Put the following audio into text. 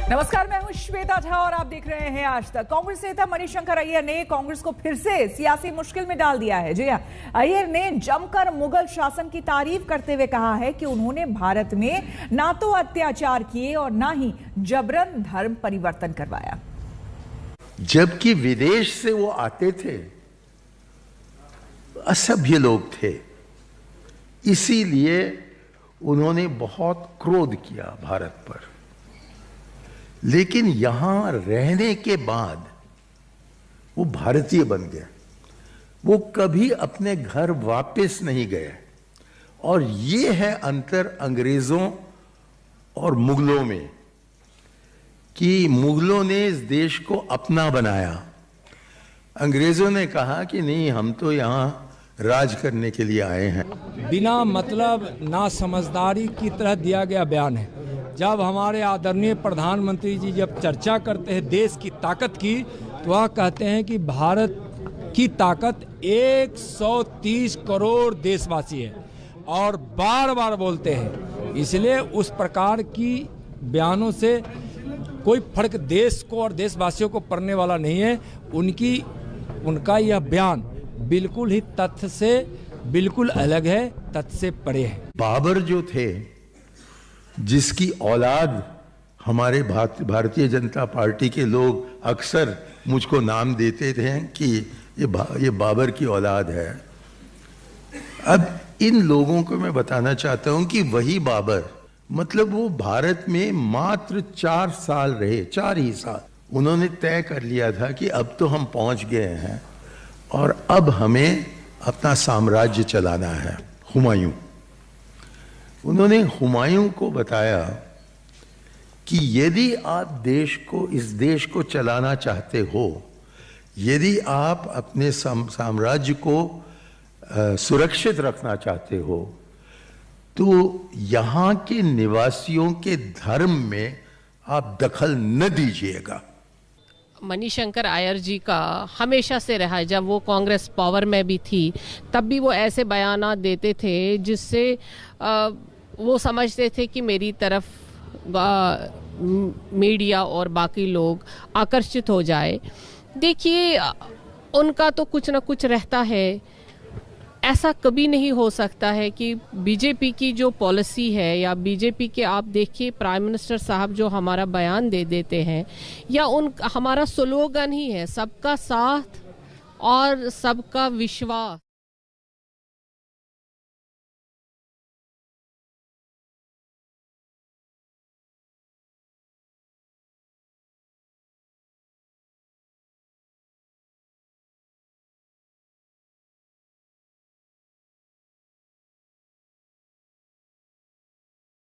नमस्कार, मैं हूं श्वेता झा और आप देख रहे हैं आज तक। कांग्रेस नेता मणिशंकर अय्यर ने कांग्रेस को फिर से सियासी मुश्किल में डाल दिया है। जी हां, अय्यर ने जमकर मुगल शासन की तारीफ करते हुए कहा है कि उन्होंने भारत में ना तो अत्याचार किए और ना ही जबरन धर्म परिवर्तन करवाया। जबकि विदेश से वो आते थे, असभ्य लोग थे, इसीलिए उन्होंने बहुत क्रोध किया भारत पर। लेकिन यहां रहने के बाद वो भारतीय बन गए। वो कभी अपने घर वापस नहीं गए। और ये है अंतर अंग्रेजों और मुगलों में, कि मुगलों ने इस देश को अपना बनाया। अंग्रेजों ने कहा कि नहीं, हम तो यहां राज करने के लिए आए हैं। बिना मतलब ना समझदारी की तरह दिया गया बयान है। जब हमारे आदरणीय प्रधानमंत्री जी जब चर्चा करते हैं देश की ताकत की, तो वह कहते हैं कि भारत की ताकत 130 करोड़ देशवासी है, और बार बार बोलते हैं। इसलिए उस प्रकार की बयानों से कोई फर्क देश को और देशवासियों को पड़ने वाला नहीं है। उनका यह बयान बिल्कुल ही तथ्य से बिल्कुल अलग है, तथ्य से परे है। बाबर जो थे, जिसकी औलाद हमारे भारतीय जनता पार्टी के लोग अक्सर मुझको नाम देते थे कि ये बाबर की औलाद है। अब इन लोगों को मैं बताना चाहता हूं कि वही बाबर, मतलब वो भारत में मात्र 4 साल रहे, 4 ही साल। उन्होंने तय कर लिया था कि अब तो हम पहुंच गए हैं और अब हमें अपना साम्राज्य चलाना है। हुमायूं, उन्होंने हुमायूं को बताया कि यदि आप इस देश को चलाना चाहते हो, यदि आप अपने साम्राज्य को सुरक्षित रखना चाहते हो, तो यहाँ के निवासियों के धर्म में आप दखल न दीजिएगा। मणिशंकर अय्यर जी का हमेशा से रहा है, जब वो कांग्रेस पावर में भी थी तब भी वो ऐसे बयान देते थे जिससे वो समझते थे कि मेरी तरफ मीडिया और बाकी लोग आकर्षित हो जाए। देखिए, उनका तो कुछ ना कुछ रहता है। ऐसा कभी नहीं हो सकता है कि बीजेपी की जो पॉलिसी है या बीजेपी के, आप देखिए प्राइम मिनिस्टर साहब जो हमारा बयान दे देते हैं, या हमारा स्लोगन ही है सबका साथ और सबका विश्वास।